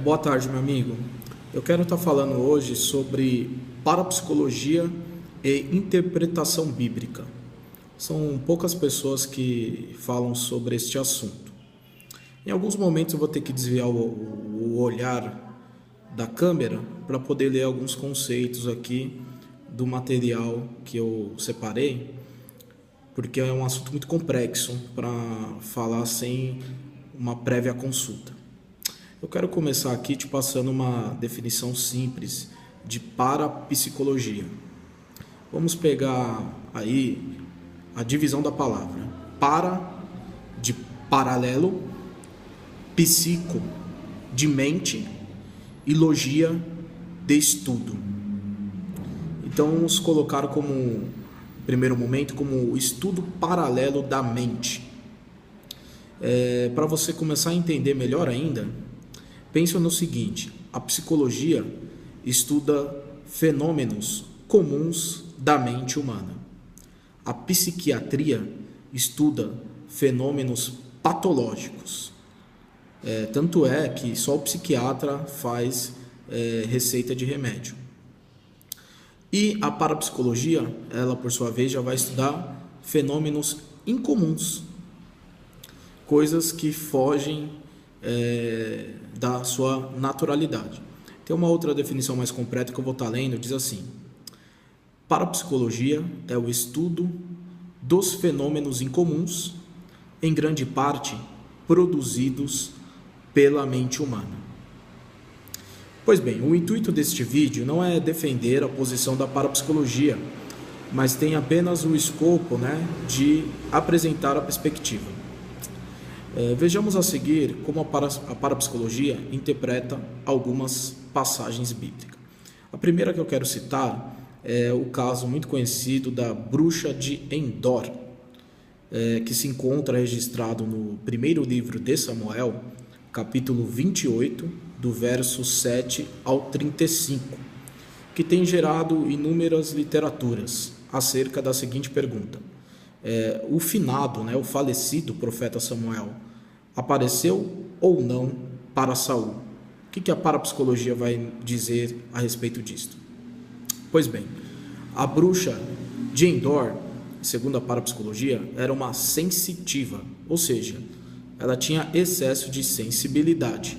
Boa tarde, meu amigo. Eu quero estar falando hoje sobre parapsicologia e interpretação bíblica. São poucas pessoas que falam sobre este assunto. Em alguns momentos eu vou ter que desviar o olhar da câmera para poder ler alguns conceitos aqui do material que eu separei, porque é um assunto muito complexo para falar sem uma prévia consulta. Eu quero começar aqui te passando uma definição simples de parapsicologia. Vamos pegar aí a divisão da palavra. Para, de paralelo, psico, de mente, e logia, de estudo. Então vamos colocar como, primeiro momento, como o estudo paralelo da mente. Para você começar a entender melhor ainda, pensa no seguinte: a psicologia estuda fenômenos comuns da mente humana. A psiquiatria estuda fenômenos patológicos. Tanto é que só o psiquiatra faz receita de remédio. E a parapsicologia, ela por sua vez já vai estudar fenômenos incomuns, coisas que fogem da sua naturalidade. Tem uma outra definição mais completa que eu vou estar lendo, diz assim: parapsicologia é o estudo dos fenômenos incomuns, em grande parte produzidos pela mente humana. Pois bem, o intuito deste vídeo não é defender a posição da parapsicologia, mas tem apenas o escopo, de apresentar a perspectiva. Vejamos a seguir como a parapsicologia interpreta algumas passagens bíblicas. A primeira que eu quero citar é o caso muito conhecido da bruxa de Endor, que se encontra registrado no primeiro livro de Samuel, capítulo 28, do verso 7 ao 35, que tem gerado inúmeras literaturas acerca da seguinte pergunta: o finado, o falecido profeta Samuel, apareceu ou não para Saul? O que a parapsicologia vai dizer a respeito disto? Pois bem, a bruxa de Endor, segundo a parapsicologia, era uma sensitiva, ou seja, ela tinha excesso de sensibilidade.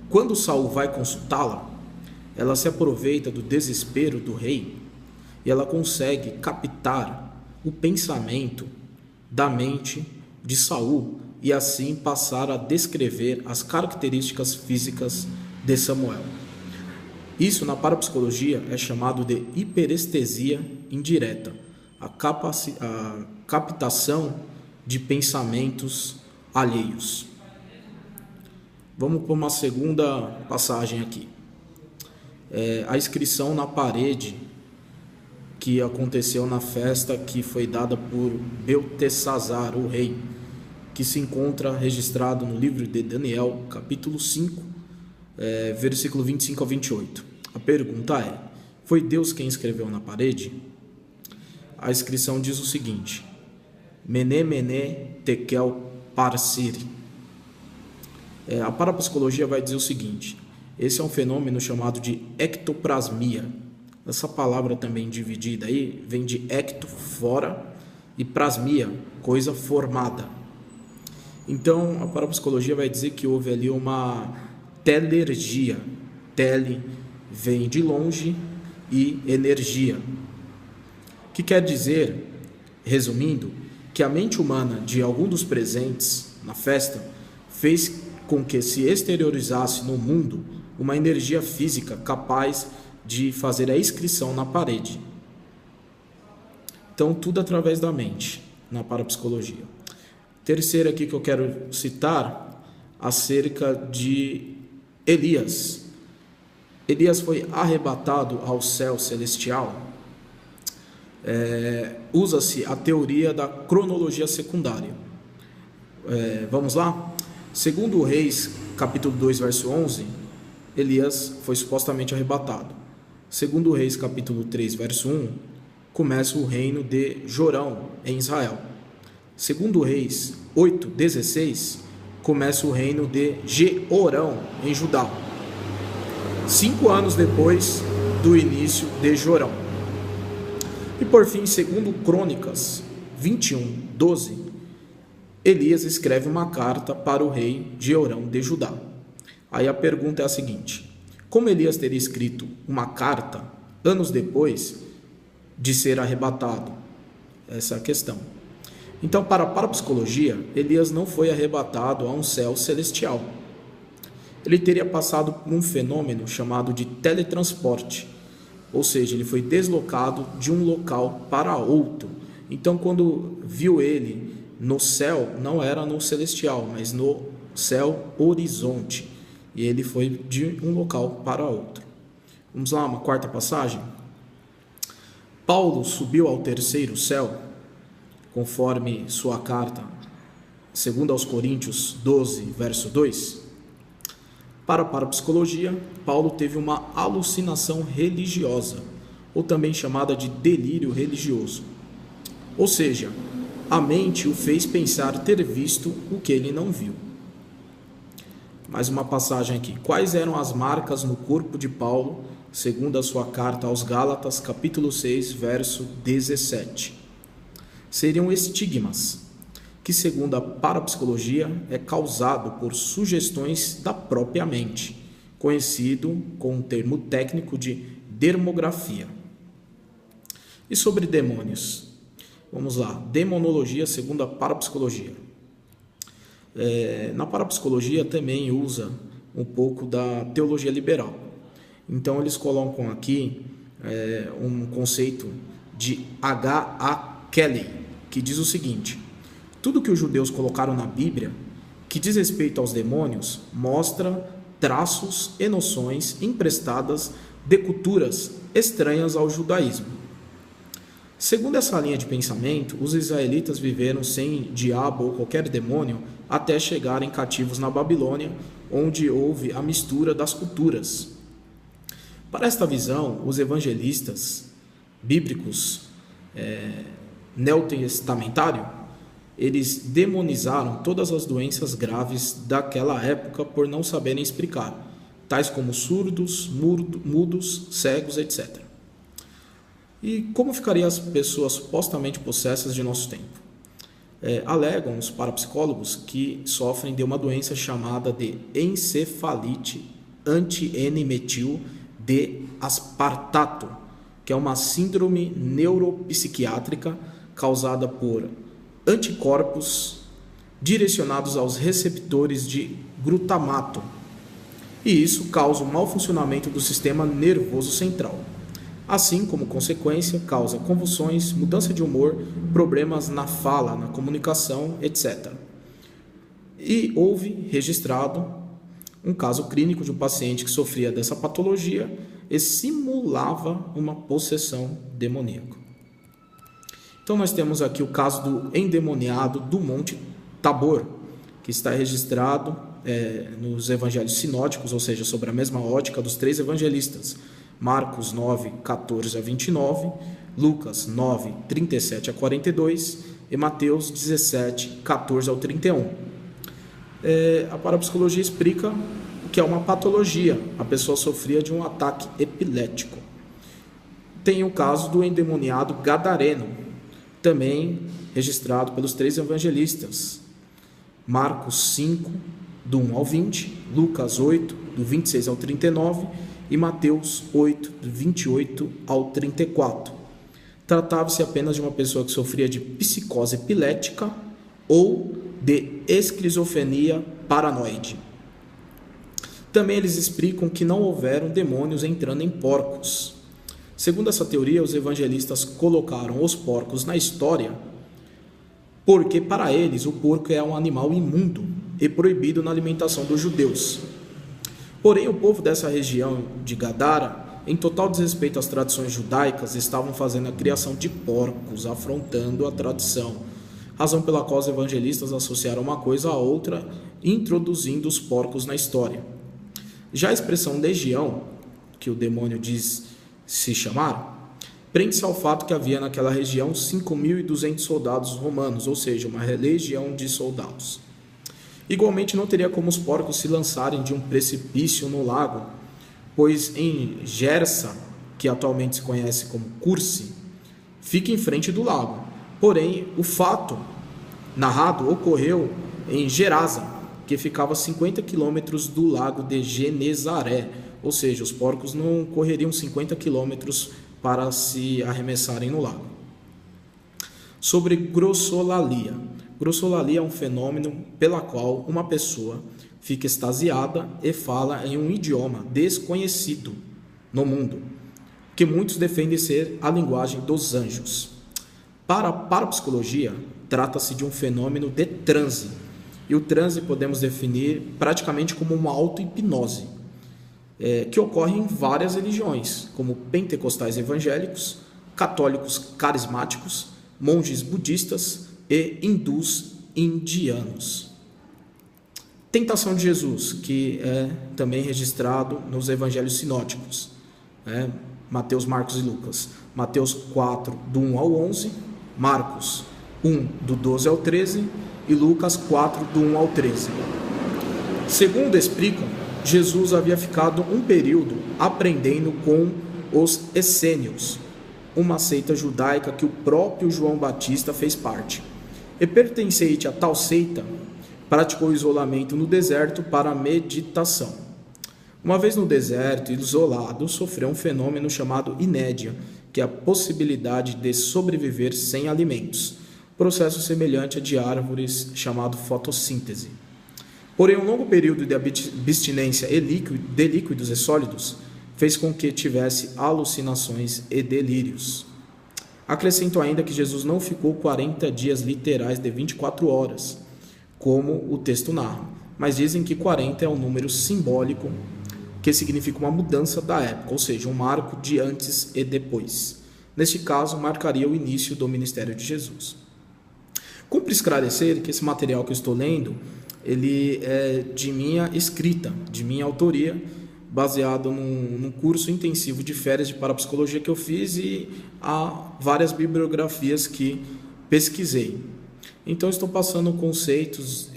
Quando Saul vai consultá-la, ela se aproveita do desespero do rei e ela consegue captar o pensamento da mente de Saul e assim passar a descrever as características físicas de Samuel. Isso na parapsicologia é chamado de hiperestesia indireta, a captação de pensamentos alheios. Vamos para uma segunda passagem aqui. A inscrição na parede que aconteceu na festa que foi dada por Beltesazar, o rei, que se encontra registrado no livro de Daniel, capítulo 5, versículo 25 a 28. A pergunta é: foi Deus quem escreveu na parede? A inscrição diz o seguinte: Mene, mene, tekel, parsiri. A parapsicologia vai dizer o seguinte: esse é um fenômeno chamado de ectoplasmia. Essa palavra também dividida aí vem de ecto, fora, e plasmia, coisa formada. Então a parapsicologia vai dizer que houve ali uma telergia. Tele vem de longe e energia, que quer dizer, resumindo, que a mente humana de algum dos presentes na festa fez com que se exteriorizasse no mundo uma energia física capaz de fazer a inscrição na parede. Então, tudo através da mente, na parapsicologia. Terceiro aqui que eu quero citar, acerca de Elias. Elias foi arrebatado ao céu celestial. Usa-se a teoria da cronologia secundária. Vamos lá? Segundo Reis, capítulo 2, verso 11, Elias foi supostamente arrebatado. Segundo Reis, capítulo 3, verso 1, começa o reino de Jorão em Israel. Segundo Reis 8:16, começa o reino de Jeorão, em Judá. 5 anos depois do início de Jorão. E por fim, segundo Crônicas 21:12, Elias escreve uma carta para o rei Jeorão de Judá. Aí a pergunta é a seguinte: como Elias teria escrito uma carta anos depois de ser arrebatado? Essa é a questão. Então, para a parapsicologia, Elias não foi arrebatado a um céu celestial. Ele teria passado por um fenômeno chamado de teletransporte, ou seja, ele foi deslocado de um local para outro. Então, quando viu ele no céu, não era no celestial, mas no céu horizonte, e ele foi de um local para outro. Vamos lá, uma quarta passagem. Paulo subiu ao terceiro céu, conforme sua carta, segundo aos Coríntios 12, verso 2. Para a parapsicologia, Paulo teve uma alucinação religiosa, ou também chamada de delírio religioso. Ou seja, a mente o fez pensar ter visto o que ele não viu. Mais uma passagem aqui. Quais eram as marcas no corpo de Paulo, segundo a sua carta aos Gálatas, capítulo 6, verso 17? Seriam estigmas, que segundo a parapsicologia é causado por sugestões da própria mente, conhecido com o termo técnico de dermografia. E sobre demônios? Vamos lá, demonologia segundo a parapsicologia. Na parapsicologia também usa um pouco da teologia liberal. Então eles colocam aqui um conceito de H.A. Kelly, que diz o seguinte: tudo que os judeus colocaram na Bíblia, que diz respeito aos demônios, mostra traços e noções emprestadas de culturas estranhas ao judaísmo. Segundo essa linha de pensamento, os israelitas viveram sem diabo ou qualquer demônio até chegarem cativos na Babilônia, onde houve a mistura das culturas. Para esta visão, os evangelistas bíblicos neotestamentários, eles demonizaram todas as doenças graves daquela época por não saberem explicar, tais como surdos, mudos, cegos, etc. E como ficariam as pessoas supostamente possessas de nosso tempo? Alegam os parapsicólogos que sofrem de uma doença chamada de encefalite anti-N-metil de aspartato, que é uma síndrome neuropsiquiátrica causada por anticorpos direcionados aos receptores de glutamato, e isso causa o mau funcionamento do sistema nervoso central. Assim, como consequência, causa convulsões, mudança de humor, problemas na fala, na comunicação, etc. E houve registrado um caso clínico de um paciente que sofria dessa patologia e simulava uma possessão demoníaca. Então nós temos aqui o caso do endemoniado do Monte Tabor, que está registrado nos evangelhos sinóticos, ou seja, sobre a mesma ótica dos 3 evangelistas: Marcos 9, 14 a 29, Lucas 9, 37 a 42 e Mateus 17, 14 ao 31. A parapsicologia explica o que é uma patologia. A pessoa sofria de um ataque epilético. Tem o caso do endemoniado gadareno, também registrado pelos 3 evangelistas: Marcos 5, do 1 ao 20, Lucas 8, do 26 ao 39 e Mateus 8, do 28 ao 34. Tratava-se apenas de uma pessoa que sofria de psicose epilética ou de esquizofrenia paranoide. Também eles explicam que não houveram demônios entrando em porcos. Segundo essa teoria, os evangelistas colocaram os porcos na história porque, para eles, o porco é um animal imundo e proibido na alimentação dos judeus. Porém, o povo dessa região de Gadara, em total desrespeito às tradições judaicas, estavam fazendo a criação de porcos, afrontando a tradição, razão pela qual os evangelistas associaram uma coisa à outra, introduzindo os porcos na história. Já a expressão legião, que o demônio diz se chamar, prende-se ao fato que havia naquela região 5.200 soldados romanos, ou seja, uma legião de soldados. Igualmente, não teria como os porcos se lançarem de um precipício no lago, pois em Gersa, que atualmente se conhece como Curse, fica em frente do lago. Porém, o fato narrado ocorreu em Gerasa, que ficava a 50 quilômetros do lago de Genezaré, ou seja, os porcos não correriam 50 quilômetros para se arremessarem no lago. Sobre grossolalia. Grossolalia é um fenômeno pela qual uma pessoa fica extasiada e fala em um idioma desconhecido no mundo, que muitos defendem ser a linguagem dos anjos. Para a parapsicologia, trata-se de um fenômeno de transe, e o transe podemos definir praticamente como uma auto-hipnose, que ocorre em várias religiões, como pentecostais evangélicos, católicos carismáticos, monges budistas e hindus indianos. Tentação de Jesus, que é também registrado nos evangelhos sinóticos, Mateus, Marcos e Lucas. Mateus 4, do 1 ao 11, Marcos 1, do 12 ao 13 e Lucas 4, do 1 ao 13. Segundo explicam, Jesus havia ficado um período aprendendo com os essênios, uma seita judaica que o próprio João Batista fez parte. E pertencente a tal seita, praticou isolamento no deserto para a meditação. Uma vez no deserto, isolado, sofreu um fenômeno chamado inédia, que é a possibilidade de sobreviver sem alimentos, processo semelhante a de árvores chamado fotossíntese. Porém, um longo período de abstinência de líquidos e sólidos fez com que tivesse alucinações e delírios. Acrescento ainda que Jesus não ficou 40 dias literais de 24 horas, como o texto narra, mas dizem que 40 é um número simbólico que significa uma mudança da época, ou seja, um marco de antes e depois. Neste caso, marcaria o início do ministério de Jesus. Cumpre esclarecer que esse material que eu estou lendo, ele é de minha escrita, de minha autoria, baseado num curso intensivo de férias de parapsicologia que eu fiz e há várias bibliografias que pesquisei. Então, estou passando conceitos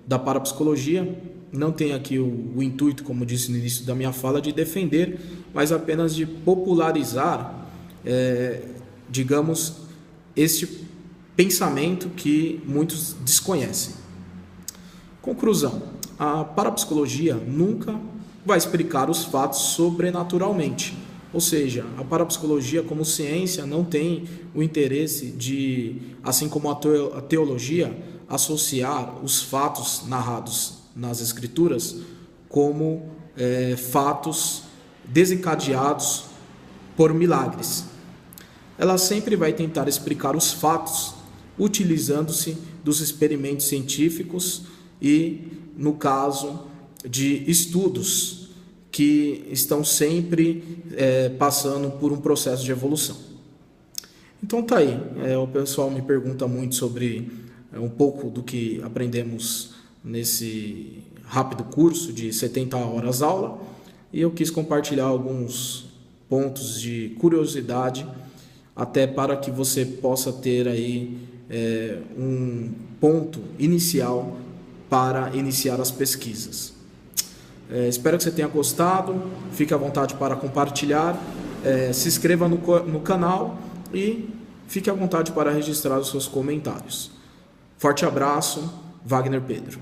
da parapsicologia. Não tem aqui o intuito, como disse no início da minha fala, de defender, mas apenas de popularizar, digamos, este pensamento que muitos desconhecem. Conclusão: a parapsicologia nunca vai explicar os fatos sobrenaturalmente. Ou seja, a parapsicologia como ciência não tem o interesse de, assim como a teologia, associar os fatos narrados nas escrituras como fatos desencadeados por milagres. Ela sempre vai tentar explicar os fatos utilizando-se dos experimentos científicos e, no caso, de estudos que estão sempre passando por um processo de evolução. Então tá aí, o pessoal me pergunta muito sobre um pouco do que aprendemos nesse rápido curso de 70 horas aula, e eu quis compartilhar alguns pontos de curiosidade, até para que você possa ter aí um ponto inicial para iniciar as pesquisas. Espero que você tenha gostado, fique à vontade para compartilhar, se inscreva no canal e fique à vontade para registrar os seus comentários. Forte abraço, Wagner Pedro.